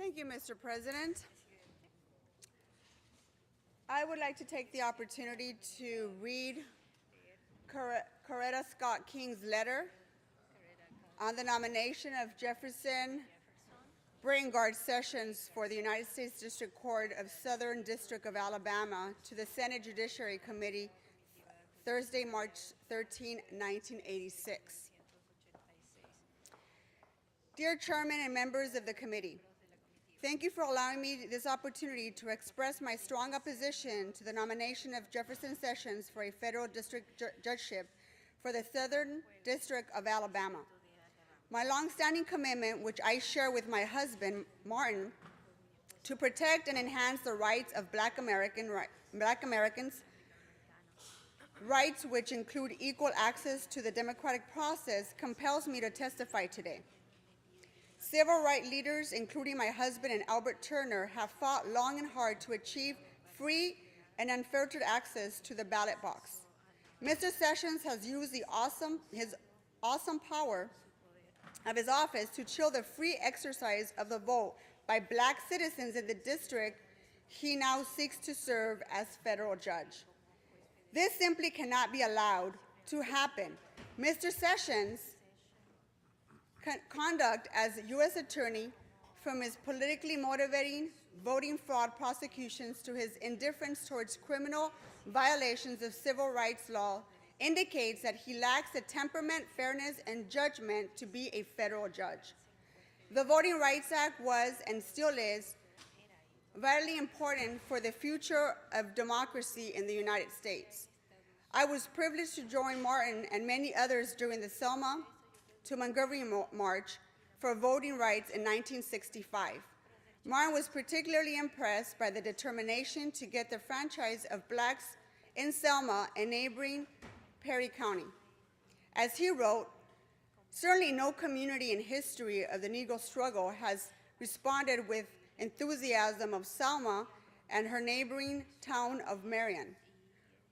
Thank you, Mr. President. I would like to take the opportunity to read Coretta Scott King's letter on the nomination of Jefferson Braingard Sessions for the United States District Court of Southern District of Alabama to the Senate Judiciary Committee Thursday, March 13, 1986. Dear Chairman and members of the committee, thank you for allowing me this opportunity to express my strong opposition to the nomination of Jefferson Sessions for a federal district judgeship for the Southern District of Alabama. My longstanding commitment, which I share with my husband, Martin, to protect and enhance the rights of Black Americans, rights which include equal access to the democratic process, compels me to testify today. Civil rights leaders, including my husband and Albert Turner, have fought long and hard to achieve free and unfiltered access to the ballot box. Mr. Sessions has used his awesome power of his office to chill the free exercise of the vote by Black citizens in the district he now seeks to serve as federal judge. This simply cannot be allowed to happen. Mr. Sessions' conduct as U.S. Attorney, from his politically motivating voting fraud prosecutions to his indifference towards criminal violations of civil rights law, indicates that he lacks the temperament, fairness, and judgment to be a federal judge. The Voting Rights Act was and still is vitally important for the future of democracy in the United States. I was privileged to join Martin and many others during the Selma to Montgomery March for voting rights in 1965. Martin was particularly impressed by the determination to get the franchise of Blacks in Selma and neighboring Perry County. As he wrote, certainly no community in history of the Negro struggle has responded with enthusiasm of Selma and her neighboring town of Marion,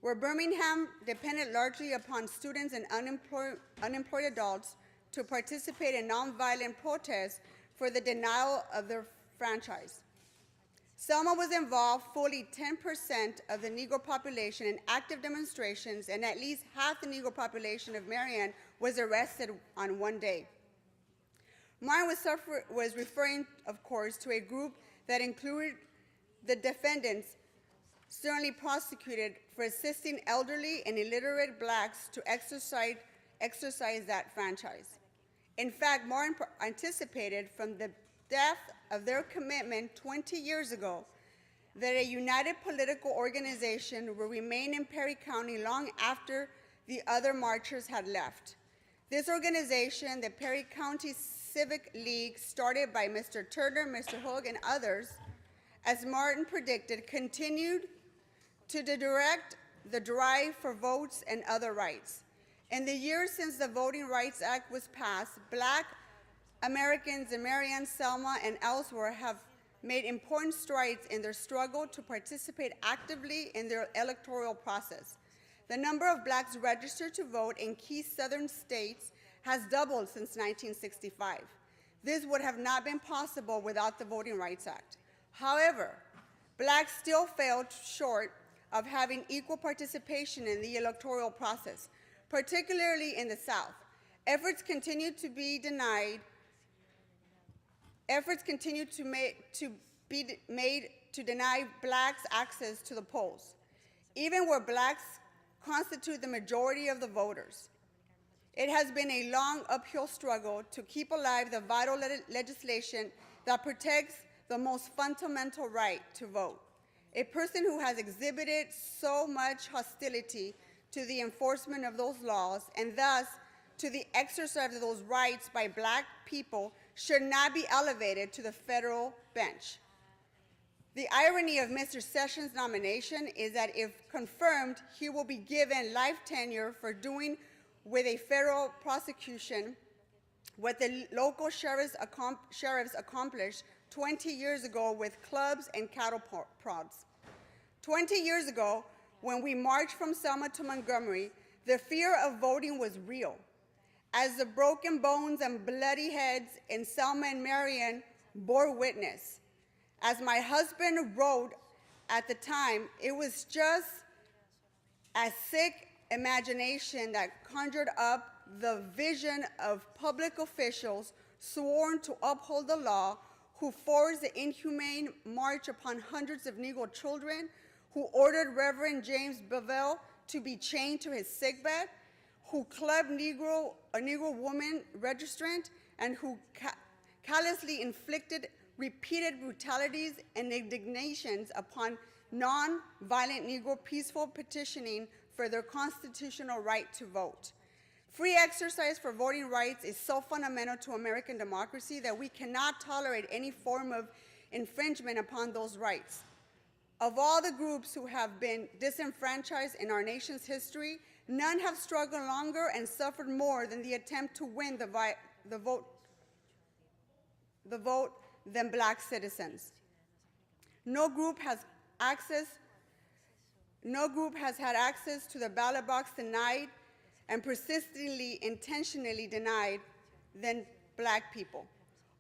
where Birmingham depended largely upon students and unemployed adults to participate in nonviolent protests for the denial of their franchise. Selma was involved fully 10% of the Negro population in active demonstrations, and at least half the Negro population of Marion was arrested on one day. Martin was referring, of course, to a group that included the defendants sternly prosecuted for assisting elderly and illiterate Blacks to exercise that franchise. In fact, Martin anticipated from the depth of their commitment 20 years ago that a united political organization will remain in Perry County long after the other marchers had left. This organization, the Perry County Civic League, started by Mr. Turner, Mr. Hoag, and others, as Martin predicted, continued to direct the drive for votes and other rights. In the years since the Voting Rights Act was passed, Black Americans in Marion, Selma, and elsewhere have made important strides in their struggle to participate actively in their electoral process. The number of Blacks registered to vote in key southern states has doubled since 1965. This would have not been possible without the Voting Rights Act. However, Blacks still fell short of having equal participation in the electoral process, particularly in the South. Efforts continue to be made to deny Blacks access to the polls, even where Blacks constitute the majority of the voters. It has been a long uphill struggle to keep alive the vital legislation that protects the most fundamental right to vote. A person who has exhibited so much hostility to the enforcement of those laws and thus to the exercise of those rights by Black people should not be elevated to the federal bench. The irony of Mr. Sessions' nomination is that if confirmed, he will be given life tenure for doing with a federal prosecution what the local sheriffs accomplished 20 years ago with clubs and cattle prods. 20 years ago, when we marched from Selma to Montgomery, the fear of voting was real. As the broken bones and bloody heads in Selma and Marion bore witness. As my husband wrote at the time, it was just a sick imagination that conjured up the vision of public officials sworn to uphold the law, who forced the inhumane march upon hundreds of Negro children, who ordered Reverend James Bevel to be chained to his sickbed, who clubbed a Negro woman registrant, and who callously inflicted repeated brutalities and indignations upon non-violent Negro peaceful petitioning for their constitutional right to vote. Free exercise for voting rights is so fundamental to American democracy that we cannot tolerate any form of infringement upon those rights. Of all the groups who have been disenfranchised in our nation's history, none have struggled longer and suffered more than the attempt to win the vote than Black citizens. No group has had access to the ballot box denied and persistently, intentionally denied than Black people.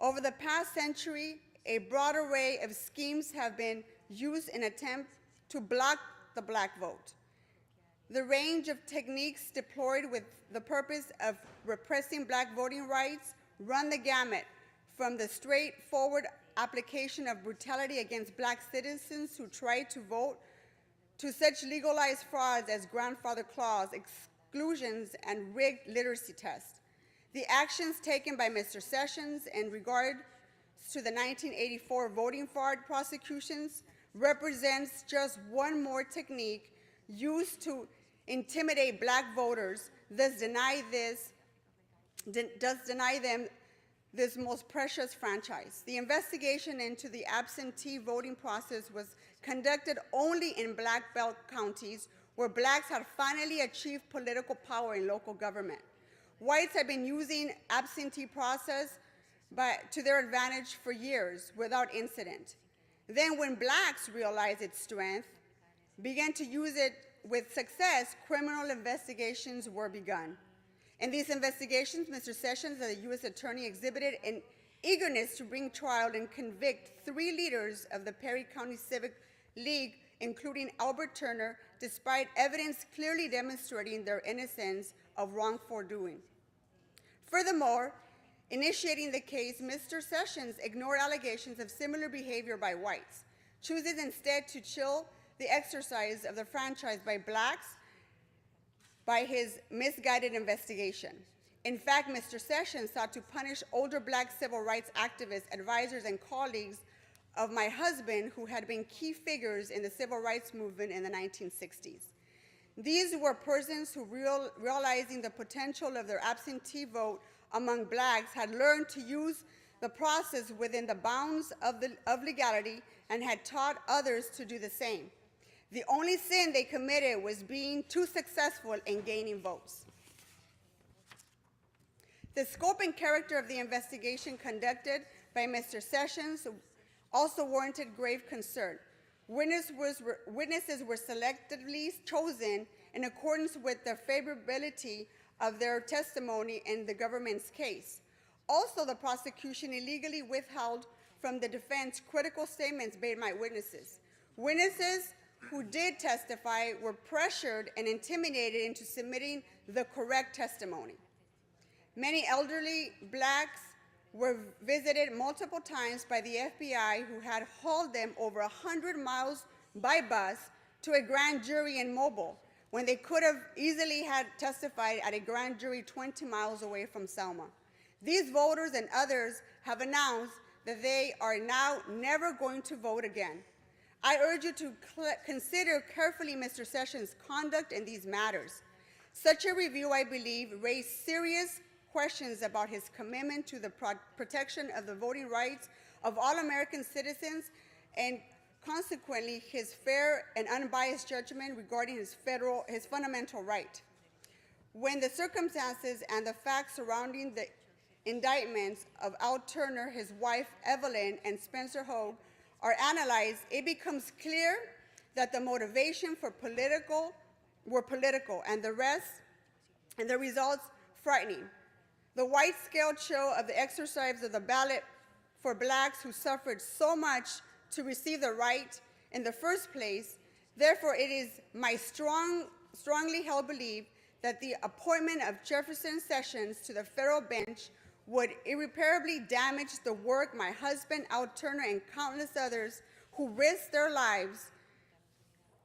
Over the past century, a broad array of schemes have been used in attempt to block the Black vote. The range of techniques deployed with the purpose of repressing Black voting rights run the gamut, from the straightforward application of brutality against Black citizens who try to vote to such legalized frauds as grandfather clause, exclusions, and rigged literacy tests. The actions taken by Mr. Sessions in regard to the 1984 voting fraud prosecutions represents just one more technique used to intimidate Black voters, thus deny them this most precious franchise. The investigation into the absentee voting process was conducted only in Black belt counties where Blacks had finally achieved political power in local government. Whites had been using absentee process to their advantage for years without incident. Then when Blacks realized its strength, began to use it with success, criminal investigations were begun. In these investigations, Mr. Sessions, the U.S. Attorney, exhibited an eagerness to bring trial and convict 3 leaders of the Perry County Civic League, including Albert Turner, despite evidence clearly demonstrating their innocence of wrongful doing. Furthermore, initiating the case, Mr. Sessions ignored allegations of similar behavior by whites, choosing instead to chill the exercise of the franchise by Blacks by his misguided investigation. In fact, Mr. Sessions sought to punish older Black civil rights activists, advisors, and colleagues of my husband who had been key figures in the civil rights movement in the 1960s. These were persons who, realizing the potential of their absentee vote among Blacks, had learned to use the process within the bounds of legality and had taught others to do the same. The only sin they committed was being too successful in gaining votes. The scope and character of the investigation conducted by Mr. Sessions also warranted grave concern. Witnesses were selectively chosen in accordance with the favorability of their testimony in the government's case. Also, the prosecution illegally withheld from the defense critical statements made by witnesses. Witnesses who did testify were pressured and intimidated into submitting the correct testimony. Many elderly Blacks were visited multiple times by the FBI, who had hauled them over 100 miles by bus to a grand jury in Mobile, when they could have easily had testified at a grand jury 20 miles away from Selma. These voters and others have announced that they are now never going to vote again. I urge you to consider carefully Mr. Sessions' conduct in these matters. Such a review, I believe, raised serious questions about his commitment to the protection of the voting rights of all American citizens, and consequently his fair and unbiased judgment regarding his fundamental right. When the circumstances and the facts surrounding the indictments of Al Turner, his wife Evelyn, and Spencer Hogue are analyzed, it becomes clear that the motivation were political, and the results frightening. The wide-scale show of the exercise of the ballot for blacks who suffered so much to receive the right in the first place. Therefore, it is my strongly held belief that the appointment of Jefferson Sessions to the federal bench would irreparably damage the work my husband, Al Turner, and countless others who risked their lives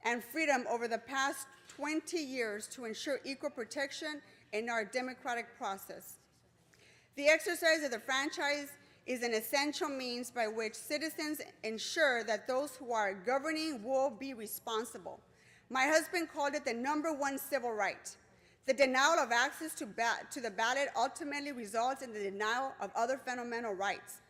and freedom over the past 20 years to ensure equal protection in our democratic process. The exercise of the franchise is an essential means by which citizens ensure that those who are governing will be responsible. My husband called it the #1 civil right. The denial of access to the ballot ultimately results in the denial of other fundamental rights.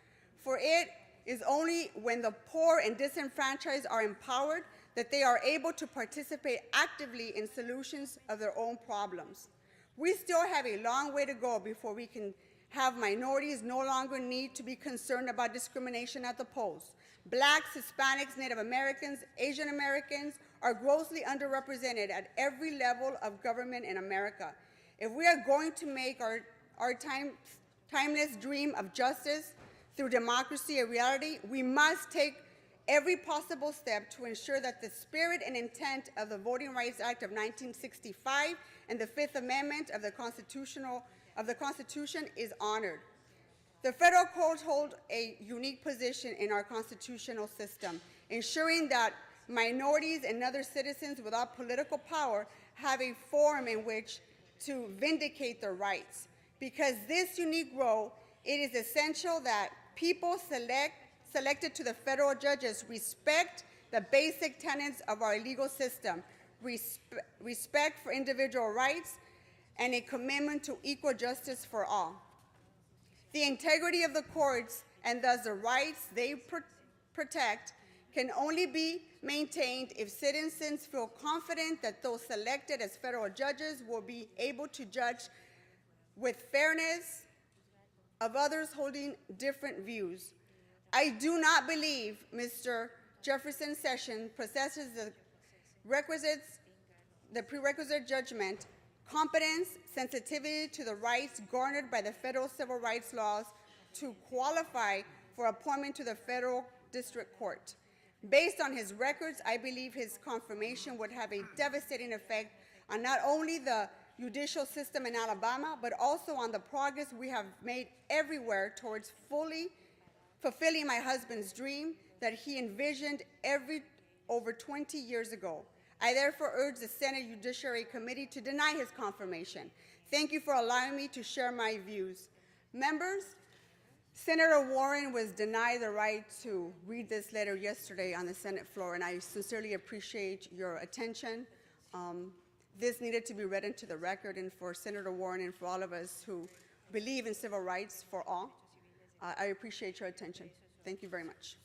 For it is only when the poor and disenfranchised are empowered that they are able to participate actively in solutions of their own problems. We still have a long way to go before we can have minorities no longer need to be concerned about discrimination at the polls. Blacks, Hispanics, Native Americans, Asian Americans are grossly underrepresented at every level of government in America. If we are going to make our timeless dream of justice through democracy a reality, we must take every possible step to ensure that the spirit and intent of the Voting Rights Act of 1965 and the Fifth Amendment of the Constitution is honored. The federal courts hold a unique position in our constitutional system, ensuring that minorities and other citizens without political power have a forum in which to vindicate their rights. Because this unique role, it is essential that people selected to the federal judges respect the basic tenets of our legal system, respect for individual rights, and a commitment to equal justice for all. The integrity of the courts, and thus the rights they protect, can only be maintained if citizens feel confident that those selected as federal judges will be able to judge with fairness of others holding different views. I do not believe Mr. Jefferson Sessions possesses the prerequisite judgment, competence, sensitivity to the rights garnered by the federal civil rights laws to qualify for appointment to the federal district court. Based on his records, I believe his confirmation would have a devastating effect on not only the judicial system in Alabama, but also on the progress we have made everywhere towards fulfilling my husband's dream that he envisioned over 20 years ago. I therefore urge the Senate Judiciary Committee to deny his confirmation. Thank you for allowing me to share my views. Members, Senator Warren was denied the right to read this letter yesterday on the Senate floor, and I sincerely appreciate your attention. This needed to be read into the record, and for Senator Warren and for all of us who believe in civil rights for all, I appreciate your attention. Thank you very much.